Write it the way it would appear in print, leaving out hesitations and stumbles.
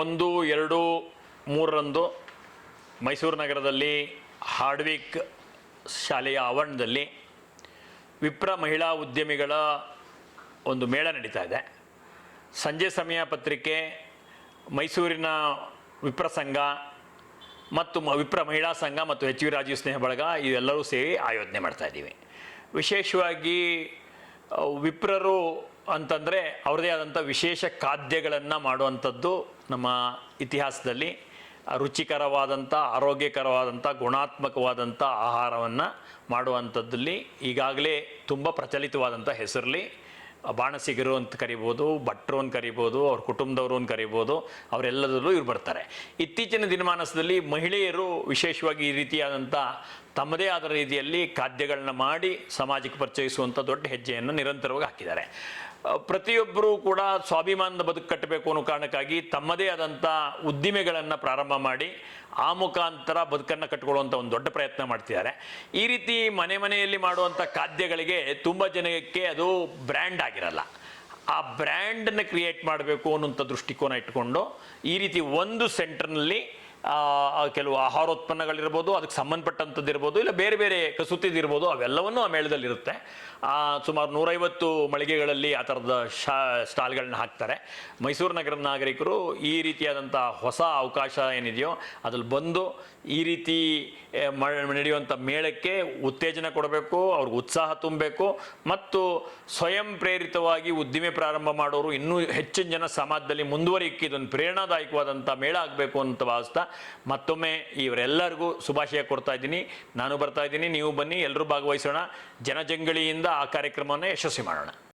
1, 2, 3ರಂದು ಮೈಸೂರು ನಗರದಲ್ಲಿ ಹಾರ್ಡ್ವಿಕ್ ಶಾಲೆಯ ಆವರಣದಲ್ಲಿ ವಿಪ್ರ ಮಹಿಳಾ ಉದ್ಯಮಿಗಳ ಒಂದು ಮೇಳ ನಡೀತಾ ಇದೆ. ಸಂಜೆ ಸಮಯ ಪತ್ರಿಕೆ, ಮೈಸೂರಿನ ವಿಪ್ರ ಸಂಘ ಮತ್ತು ವಿಪ್ರ ಮಹಿಳಾ ಸಂಘ ಮತ್ತು ಎಚ್ ವಿ ರಾಜೀವ್ ಸ್ನೇಹ ಬಳಗ ಇವೆಲ್ಲರೂ ಸೇರಿ ಆಯೋಜನೆ ಮಾಡ್ತಾ ಇದ್ದೀವಿ. ವಿಶೇಷವಾಗಿ ವಿಪ್ರರು ಅಂತಂದರೆ ಅವ್ರದ್ದೇ ಆದಂಥ ವಿಶೇಷ ಖಾದ್ಯಗಳನ್ನು ಮಾಡುವಂಥದ್ದು ನಮ್ಮ ಇತಿಹಾಸದಲ್ಲಿ ರುಚಿಕರವಾದಂಥ, ಆರೋಗ್ಯಕರವಾದಂಥ, ಗುಣಾತ್ಮಕವಾದಂಥ ಆಹಾರವನ್ನು ಮಾಡುವಂಥದ್ದಲ್ಲಿ ಈಗಾಗಲೇ ತುಂಬ ಪ್ರಚಲಿತವಾದಂಥ ಹೆಸರಲ್ಲಿ ಬಾಣಸಿಗರು ಅಂತ ಕರಿಬೋದು, ಭಟ್ರು ಅಂತ ಕರಿಬೋದು, ಅವ್ರ ಕುಟುಂಬದವರು ಅಂತ ಕರಿಬೋದು, ಅವರೆಲ್ಲದರಲ್ಲೂ ಇವ್ರು ಬರ್ತಾರೆ. ಇತ್ತೀಚಿನ ದಿನಮಾನದಲ್ಲಿ ಮಹಿಳೆಯರು ವಿಶೇಷವಾಗಿ ಈ ರೀತಿಯಾದಂಥ ತಮ್ಮದೇ ಆದ ರೀತಿಯಲ್ಲಿ ಖಾದ್ಯಗಳನ್ನ ಮಾಡಿ ಸಮಾಜಕ್ಕೆ ಪರಿಚಯಿಸುವಂಥ ದೊಡ್ಡ ಹೆಜ್ಜೆಯನ್ನು ನಿರಂತರವಾಗಿ ಹಾಕಿದ್ದಾರೆ. ಪ್ರತಿಯೊಬ್ಬರೂ ಕೂಡ ಸ್ವಾಭಿಮಾನದ ಬದುಕು ಕಟ್ಟಬೇಕು ಅನ್ನೋ ಕಾರಣಕ್ಕಾಗಿ ತಮ್ಮದೇ ಆದಂಥ ಉದ್ದಿಮೆಗಳನ್ನು ಪ್ರಾರಂಭ ಮಾಡಿ ಆ ಮುಖಾಂತರ ಬದುಕನ್ನು ಕಟ್ಟಿಕೊಳ್ಳುವಂಥ ಒಂದು ದೊಡ್ಡ ಪ್ರಯತ್ನ ಮಾಡ್ತಿದ್ದಾರೆ. ಈ ರೀತಿ ಮನೆಯಲ್ಲಿ ಮಾಡುವಂಥ ಖಾದ್ಯಗಳಿಗೆ ತುಂಬ ಜನಕ್ಕೆ ಅದು ಬ್ರ್ಯಾಂಡ್ ಆಗಿರಲ್ಲ. ಆ ಬ್ರ್ಯಾಂಡನ್ನು ಕ್ರಿಯೇಟ್ ಮಾಡಬೇಕು ಅನ್ನೋಂಥ ದೃಷ್ಟಿಕೋನ ಇಟ್ಕೊಂಡು ಈ ರೀತಿ ಒಂದು ಸೆಂಟರ್ನಲ್ಲಿ ಕೆಲವು ಆಹಾರೋತ್ಪನ್ನಗಳಿರ್ಬೋದು, ಅದಕ್ಕೆ ಸಂಬಂಧಪಟ್ಟಂಥದ್ದು ಇರ್ಬೋದು, ಇಲ್ಲ ಬೇರೆ ಬೇರೆ ಕಸೂತಿದಿರ್ಬೋದು, ಅವೆಲ್ಲವನ್ನೂ ಆ ಮೇಳದಲ್ಲಿರುತ್ತೆ. ಸುಮಾರು 150 ಮಳಿಗೆಗಳಲ್ಲಿ ಆ ಥರದ ಸ್ಟಾಲ್ಗಳನ್ನ ಹಾಕ್ತಾರೆ. ಮೈಸೂರು ನಗರದ ನಾಗರಿಕರು ಈ ರೀತಿಯಾದಂಥ ಹೊಸ ಅವಕಾಶ ಏನಿದೆಯೋ ಅದ್ರಲ್ಲಿ ಬಂದು ಈ ರೀತಿ ನಡೆಯುವಂಥ ಮೇಳಕ್ಕೆ ಉತ್ತೇಜನ ಕೊಡಬೇಕು, ಅವ್ರಿಗೆ ಉತ್ಸಾಹ ತುಂಬಬೇಕು ಮತ್ತು ಸ್ವಯಂ ಪ್ರೇರಿತವಾಗಿ ಉದ್ದಿಮೆ ಪ್ರಾರಂಭ ಮಾಡೋರು ಇನ್ನೂ ಹೆಚ್ಚಿನ ಜನ ಸಮಾಜದಲ್ಲಿ ಮುಂದುವರಿಕೆ ಇದೊಂದು ಪ್ರೇರಣಾದಾಯಕವಾದಂಥ ಮೇಳ ಆಗಬೇಕು ಅಂತ ಭಾವಿಸ್ತಾ ಮತ್ತೊಮ್ಮೆ ಇವರೆಲ್ಲರಿಗೂ ಶುಭಾಶಯ ಕೊಡ್ತಾ ಇದ್ದೀನಿ. ನಾನು ಬರ್ತಾ ಇದ್ದೀನಿ, ನೀವು ಬನ್ನಿ, ಎಲ್ಲರೂ ಭಾಗವಹಿಸೋಣ. ಜನಜಂಗಳಿಯಿಂದ ಆ ಕಾರ್ಯಕ್ರಮವನ್ನು ಯಶಸ್ವಿ ಮಾಡೋಣ.